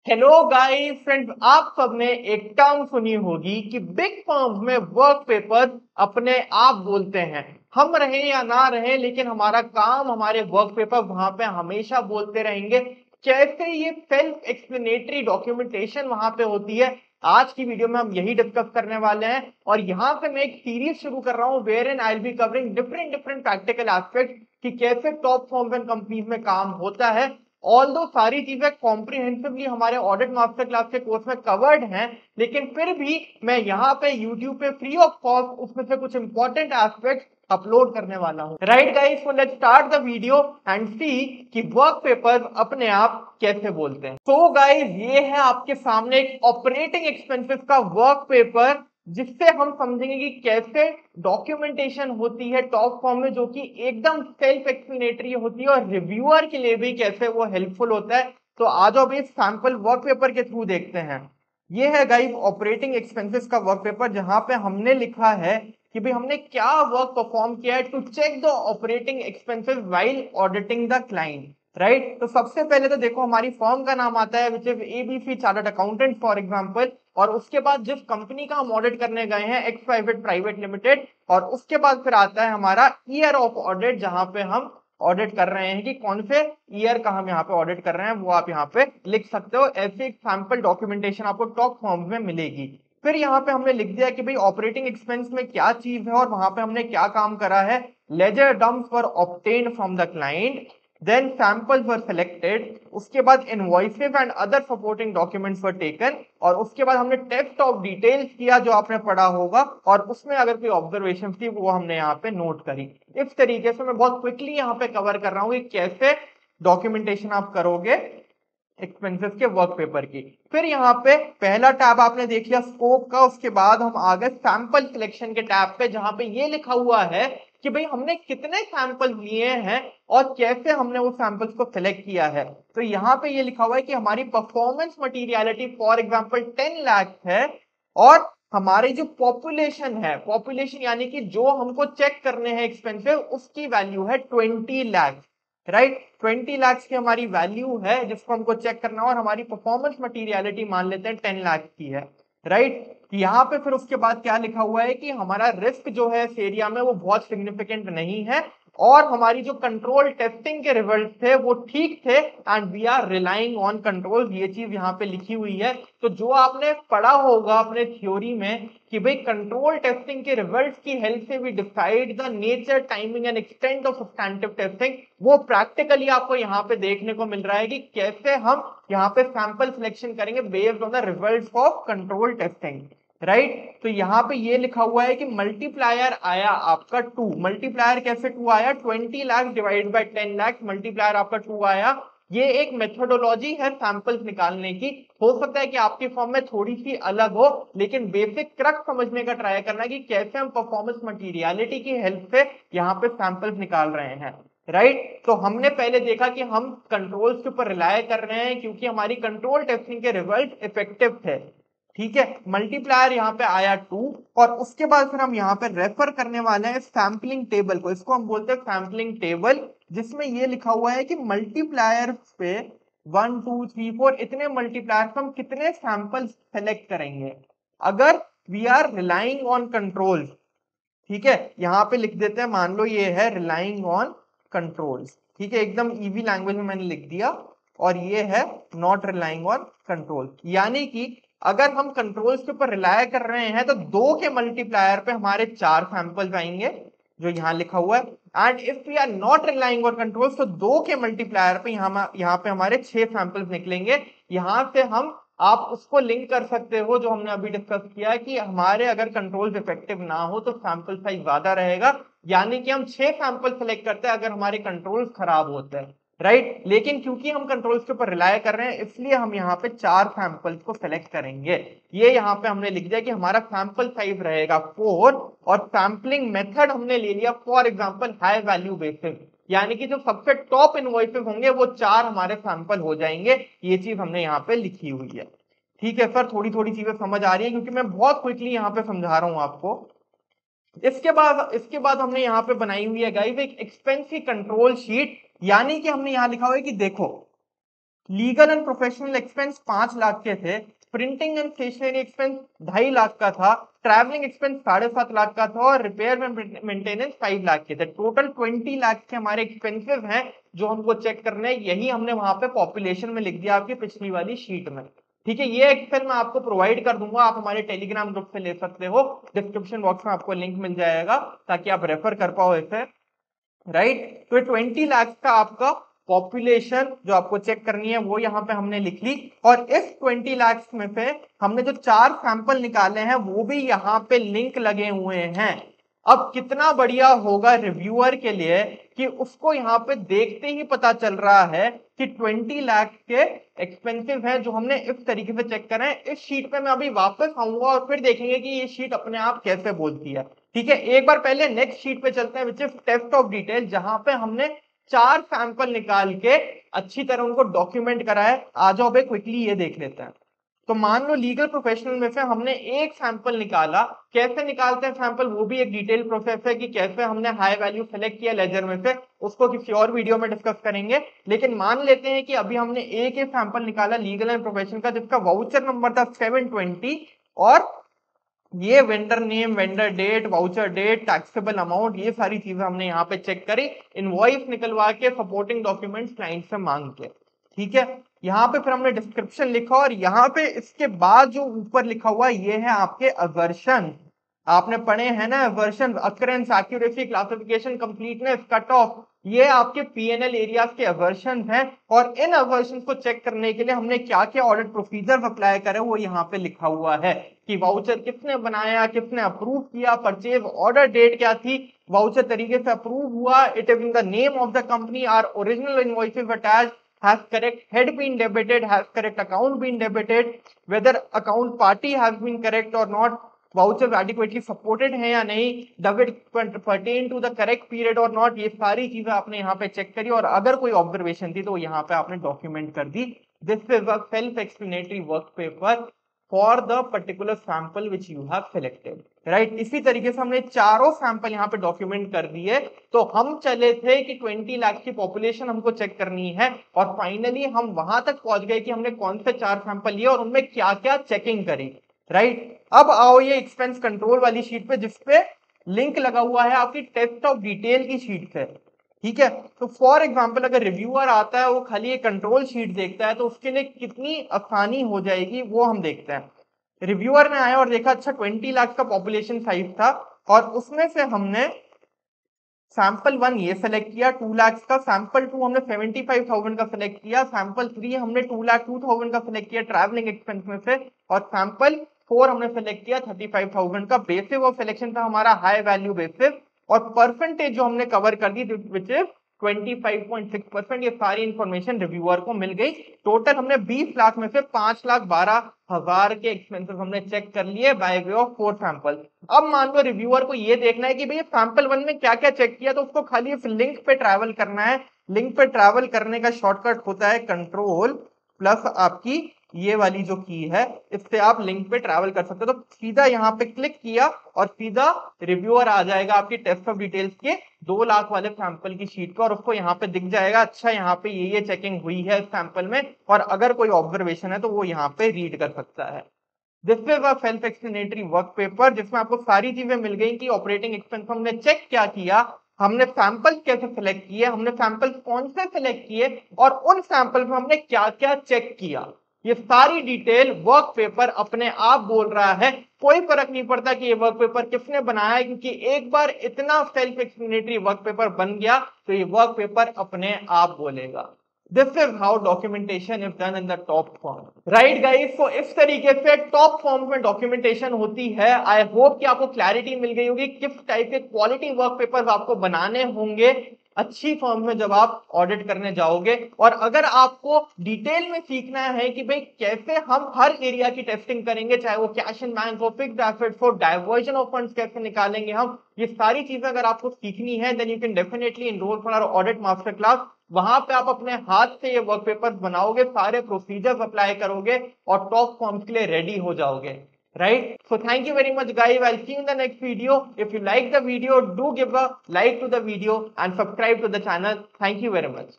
Hello guys friends, आप सबने एक टर्म सुनी होगी कि बिग फर्म्स में वर्क पेपर अपने आप बोलते हैं। हम रहे या ना रहे, लेकिन हमारा काम, हमारे वर्क पेपर वहां पे हमेशा बोलते रहेंगे। कैसे ये सेल्फ एक्सप्लेनेटरी डॉक्यूमेंटेशन वहां पे होती है, आज की वीडियो में हम यही डिस्कस करने वाले हैं। और यहाँ से मैं एक सीरीज शुरू कर रहा हूँ where and I will be covering different different practical aspect कि कैसे टॉप फर्म्स एंड कंपनीज में काम होता है। ऑल दो सारी चीजें कॉम्प्रिहेंसिवली हमारे ऑडिट मास्टर क्लास के कोर्स में कवर्ड हैं, लेकिन फिर भी मैं यहाँ पे यूट्यूब पे फ्री ऑफ कॉस्ट उसमें से कुछ इंपॉर्टेंट एस्पेक्ट अपलोड करने वाला हूँ। Right guys, so let's start the video and see कि वर्क पेपर अपने आप कैसे बोलते हैं। तो गाइस, ये है आपके सामने एक ऑपरेटिंग एक्सपेंसेस का वर्क पेपर, जिससे हम समझेंगे कि कैसे डॉक्यूमेंटेशन होती है टॉप फॉर्म में, जो कि एकदम सेल्फ एक्सप्लेनेटरी होती है और रिव्यूअर के लिए भी कैसे वो हेल्पफुल होता है। तो आ जाओ भी सैंपल वर्क पेपर के थ्रू देखते हैं। ये है गाइस ऑपरेटिंग एक्सपेंसेस का वर्क पेपर, जहां पे हमने लिखा है कि भाई हमने क्या वर्क परफॉर्म किया है to check the operating expenses while auditing the client. Right, तो सबसे पहले तो देखो हमारी फर्म का नाम आता है which is ABC chartered accountant for example, और उसके बाद जिस कंपनी का हम ऑडिट करने गए हैं एक्स प्राइवेट प्राइवेट लिमिटेड, और उसके बाद फिर आता है हमारा ईयर ऑफ ऑडिट, जहां पे हम ऑडिट कर रहे हैं कि कौन से ईयर का हम यहाँ पे ऑडिट कर रहे हैं, वो आप यहाँ पे लिख सकते हो। ऐसे एक सैंपल डॉक्यूमेंटेशन आपको टॉप फॉर्म में मिलेगी। फिर यहाँ पे हमने लिख दिया कि भाई ऑपरेटिंग एक्सपेंस में क्या चीज है और वहां पे हमने क्या काम करा है। Ledger dumps were obtained from the client, then samples were selected, उसके बाद invoices and other supporting documents were taken, और उसके बाद हमने टेस्ट ऑफ डिटेल्स किया जो आपने पढ़ा होगा, और उसमें अगर कोई ऑब्जर्वेशन थी वो हमने यहाँ पे नोट करी। इस तरीके से मैं बहुत क्विकली यहाँ पे कवर कर रहा हूँ कि कैसे डॉक्यूमेंटेशन आप करोगे एक्सपेंसेस के वर्क पेपर की। फिर यहाँ पे पहला टैब आपने देख लिया स्कोप का, उसके बाद हम आ गए सैंपल सिलेक्शन के टैब पे, जहां पे ये लिखा हुआ है कि भाई हमने कितने सैंपल लिए हैं और कैसे हमने उस सैंपल्स को सिलेक्ट किया है। तो यहाँ पे ये लिखा हुआ है कि हमारी performance materiality for example 10 lakh है, और हमारी जो पॉपुलेशन है, पॉपुलेशन यानी कि जो हमको चेक करने हैं एक्सपेंसिव, उसकी वैल्यू है 20 लाख। राइट, 20 लाख की हमारी वैल्यू है जिसको हमको चेक करना है, और हमारी परफॉर्मेंस मटीरियलिटी मान लेते हैं 10 लाख की है। राइट, यहाँ पे फिर उसके बाद क्या लिखा हुआ है कि हमारा रिस्क जो है इस एरिया में वो बहुत सिग्निफिकेंट नहीं है, और हमारी जो कंट्रोल टेस्टिंग के रिजल्ट थे वो ठीक थे, and we are relying on control, ये चीज यहाँ पे लिखी हुई है। तो जो आपने पढ़ा होगा अपने थ्योरी में कि भाई कंट्रोल टेस्टिंग के रिजल्ट्स की हेल्प से we decide the nature, timing and extent of substantive testing, वो प्रैक्टिकली आपको यहाँ पे देखने को मिल रहा है कि कैसे हम यहाँ पे सैंपल सिलेक्शन करेंगे based on the results of control testing. Right, तो यहाँ पे ये लिखा हुआ है कि मल्टीप्लायर आया आपका 2। मल्टीप्लायर कैसे 2 आया? 20 lakh divide by 10 lakh, multiplier आपका 2 आया। ये एक मेथोडोलॉजी है सैंपल्स निकालने की। हो सकता है कि आपकी फॉर्म में थोड़ी सी अलग हो, लेकिन बेसिक क्रक्स समझने का ट्राई करना है कि कैसे हम परफॉर्मेंस मटीरियलिटी की हेल्प से यहाँ पे सैंपल्स निकाल रहे हैं। राइट, तो हमने पहले देखा कि हम कंट्रोल्स के ऊपर रिलाय कर रहे हैं क्योंकि हमारी कंट्रोल टेस्टिंग के रिजल्ट इफेक्टिव थे। ठीक है, मल्टीप्लायर यहाँ पे आया 2, और उसके बाद फिर हम यहाँ पे रेफर करने वाले हैं सैम्पलिंग टेबल को, इसको हम बोलते हैं सैम्पलिंग टेबल, जिसमें ये लिखा हुआ है कि मल्टीप्लायर पे 1 2 3 4 इतने मल्टीप्लायर हम कितने सैंपल सेलेक्ट करेंगे अगर we are relying on controls. ठीक है, यहाँ पे लिख देते हैं, मान लो ये है रिलाइंग ऑन कंट्रोल्स। ठीक है, एकदम इजी लैंग्वेज में मैंने लिख दिया, और ये है नॉट रिलाइंग ऑन कंट्रोल, यानी कि अगर हम कंट्रोल्स के ऊपर रिलाय कर रहे हैं तो 2 के मल्टीप्लायर पे हमारे 4 सैंपल्स आएंगे जो यहाँ लिखा हुआ है, and if we are not relying on controls तो 2 के मल्टीप्लायर पे यहाँ पे हमारे 6 सैंपल्स निकलेंगे। यहां से हम आप उसको लिंक कर सकते हो जो हमने अभी डिस्कस किया है कि हमारे अगर कंट्रोल्स इफेक्टिव ना हो तो सैंपल साइज ज्यादा रहेगा, यानी कि हम 6 सैंपल सेलेक्ट करते हैं अगर हमारे कंट्रोल्स खराब होते हैं। राइट, लेकिन क्योंकि हम कंट्रोल्स के ऊपर रिलाय कर रहे हैं इसलिए हम यहाँ पे 4 सैंपल्स को सेलेक्ट करेंगे। ये यहाँ पे हमने लिख दिया कि हमारा सैंपल साइज रहेगा 4, और सैंपलिंग मेथड हमने ले लिया for example high value basis, यानी कि जो सबसे टॉप इनवॉइसेस होंगे वो 4 हमारे सैंपल हो जाएंगे। ये चीज हमने यहाँ पे लिखी हुई है। ठीक है सर, थोड़ी थोड़ी चीजें समझ आ रही है क्योंकि मैं बहुत क्विकली यहाँ पे समझा रहा हूँ आपको। इसके बाद हमने यहाँ पे बनाई हुई है गाइस एक एक्सपेंस की कंट्रोल शीट, यानी कि हमने यहाँ लिखा हुआ है कि देखो legal and professional expense 5 lakh के थे, printing and stationery expense 2.5 lakh का था, ट्रैवलिंग एक्सपेंस 7.5 लाख का था और रिपेयर एंड मेंटेनेंस 5 लाख के थे। टोटल 20 लाख के हमारे एक्सपेंसेस हैं जो हमको चेक करने हैं। यही हमने वहां पे पॉपुलेशन में लिख दिया आपकी पिछली वाली शीट में। ठीक है, ये एक्सेल मैं आपको प्रोवाइड कर दूंगा, आप हमारे टेलीग्राम ग्रुप से ले सकते हो, डिस्क्रिप्शन बॉक्स में आपको लिंक मिल जाएगा ताकि आप रेफर कर पाओ इसे। राइट, तो 20 लाख का आपका पॉपुलेशन जो आपको चेक करनी है वो यहाँ पे हमने लिख ली। और इस 20 लाख में से हमने जो 4 सैंपल निकाले हैं वो भी यहाँ पे लिंक लगे हुए हैं। अब कितना बढ़िया होगा रिव्यूअर के लिए कि उसको यहाँ पे देखते ही पता चल रहा है कि 20 लाख के एक्सपेंसिव हैं जो हमने इस तरीके से चेक करें। इस शीट पे मैं अभी वापस आऊंगा और फिर देखेंगे कि ये शीट अपने आप कैसे बोलती है। ठीक है, एक बार पहले नेक्स्ट शीट पे चलते हैं which is test of detail, जहां पे हमने 4 सैंपल निकाल के अच्छी तरह उनको डॉक्यूमेंट करा है। आ जाओ भाई क्विकली ये देख लेते हैं। तो मान लो लीगल प्रोफेशनल में से हमने एक सैंपल निकाला। कैसे निकालते हैं सैंपल, वो भी एक डिटेल प्रोसेस है कि कैसे हमने हाई वैल्यू सेलेक्ट किया लेजर में से, उसको किसी और वीडियो में डिस्कस करेंगे। लेकिन मान लेते हैं कि अभी हमने एक ही सैंपल निकाला लीगल एंड प्रोफेशनल का जिसका वाउचर नंबर था 720 और ये vendor name, vendor date, voucher date, taxable amount, ये सारी चीजें हमने यहाँ पे चेक करी, इनवॉइस निकलवा के, सपोर्टिंग डॉक्यूमेंट्स क्लाइंट से मांग के। ठीक है, यहाँ पे फिर हमने डिस्क्रिप्शन लिखा और यहाँ पे इसके बाद जो ऊपर लिखा हुआ ये है आपके अवर्शन। आपने पढ़े हैं ना aversion, occurrence, accuracy, classification, completeness, cut off, ये आपके पीएनएल एरियाज के अवर्शन हैं। और इन अवर्शन को चेक करने के लिए हमने क्या क्या ऑडिट प्रोसीजर अप्लाई करे वो यहाँ पे लिखा हुआ है कि वाउचर किसने बनाया, किसने अप्रूव किया, परचेज ऑर्डर डेट क्या थी, वाउचर तरीके से अप्रूव हुआ, it is in the name of the company, are original invoices attached, has correct head been debited, has correct account been debited, whether account party has been correct or not, voucher adequately supported है या नहीं, does it pertain to the correct period और not, ये सारी चीजें आपने यहाँ पे चेक करी और अगर कोई ऑब्जर्वेशन थी तो यहाँ पे आपने डॉक्यूमेंट कर दी। This is a self explanatory work paper for the particular sample which you have selected. Right, इसी तरीके से हमने चारों सैंपल यहाँ पे डॉक्यूमेंट कर दिए। तो हम चले थे कि 20 लाख की पॉपुलेशन हमको चेक करनी है और फाइनली हम वहां तक पहुंच गए कि हमने कौन से 4 सैंपल लिए और उनमें क्या क्या चेकिंग करी। राइट, अब आओ ये एक्सपेंस कंट्रोल वाली शीट पे जिसपे लिंक लगा हुआ है आपकी टेस्ट ऑफ डिटेल की शीट से। ठीक है, तो फॉर एग्जांपल अगर रिव्यूअर आता है वो खाली एक कंट्रोल शीट देखता है तो उसके लिए कितनी आसानी हो जाएगी वो हम देखते हैं। रिव्यूअर ने आया और देखा अच्छा 20 लाख का पॉपुलेशन साइज था और उसमें से हमने सैंपल 1 ये सेलेक्ट किया 2 लाख का, सैंपल 2 हमने 75,000 का सेलेक्ट किया, सैंपल 3 हमने 2,02,000 का सेलेक्ट किया ट्रैवलिंग एक्सपेंस में से और सैंपल 4 हमने सेलेक्ट किया 35,000 का। बेसिस ऑफ सिलेक्शन था हमारा हाई वैल्यू बेसिस और परसेंटेज जो हमने कवर कर दी विच इज 25.6%। ये सारी इंफॉर्मेशन रिव्यूअर को मिल गई। टोटल हमने 20 लाख में से 5,12,000 के एक्सपेंसेस हमने चेक कर लिए बाय वे ऑफ 4 सैंपल। अब मान लो रिव्यूअर को ये देखना है कि भैया सैंपल 1 में क्या क्या चेक किया, तो उसको खाली इस लिंक पे ट्रैवल करना है। लिंक पे ट्रैवल करने का शॉर्टकट होता है कंट्रोल प्लस आपकी ये वाली जो की है, इससे आप लिंक पे ट्रैवल कर सकते हो। तो सीधा यहाँ पे क्लिक किया और सीधा रिव्यूअर आ जाएगा आपकी टेस्ट ऑफ डिटेल्स के 2 लाख वाले सैंपल की शीट पर और उसको यहाँ पे दिख जाएगा अच्छा यहाँ पे ये चेकिंग हुई है सैंपल में और अगर कोई ऑब्जर्वेशन है तो वो यहाँ पे रीड कर सकता है। This is a self explanatory work paper जिसमें आपको सारी चीजें मिल गई कि ऑपरेटिंग एक्सपेंस हमने चेक क्या किया, हमने सैंपल कैसे सिलेक्ट किए, हमने सैंपल कौन से सिलेक्ट किए और उन सैंपल में हमने क्या क्या चेक किया। ये सारी डिटेल वर्क पेपर अपने आप बोल रहा है। कोई फर्क नहीं पड़ता कि ये वर्क पेपर किसने बनाया है क्योंकि एक बार इतना सेल्फ एक्सप्लेनेटरी वर्क पेपर बन गया तो ये वर्क पेपर अपने आप बोलेगा। This is how documentation is done in the top form. Right guys, so इस तरीके से टॉप फॉर्म में डॉक्यूमेंटेशन होती है। आई होप कि आपको क्लैरिटी मिल गई होगी किस टाइप के क्वालिटी वर्क पेपर आपको बनाने होंगे अच्छी फर्म में जब आप ऑडिट करने जाओगे। और अगर आपको डिटेल में सीखना है कि भाई कैसे हम हर एरिया की टेस्टिंग करेंगे, चाहे वो कैश एंड बैंक हो, फिक्स्ड एसेट्स हो, डाइवर्जन ऑफ फंड्स कैसे निकालेंगे हम, ये सारी चीजें अगर आपको सीखनी है then you can definitely enroll for our audit master class. वहां पे आप अपने हाथ से ये वर्क पेपर बनाओगे, सारे प्रोसीजर्स अप्लाई करोगे और टॉप फॉर्म्स के लिए रेडी हो जाओगे। Right, so thank you very much guys. I'll see you in the next video. If you like the video, do give a like to the video and subscribe to the channel. Thank you very much.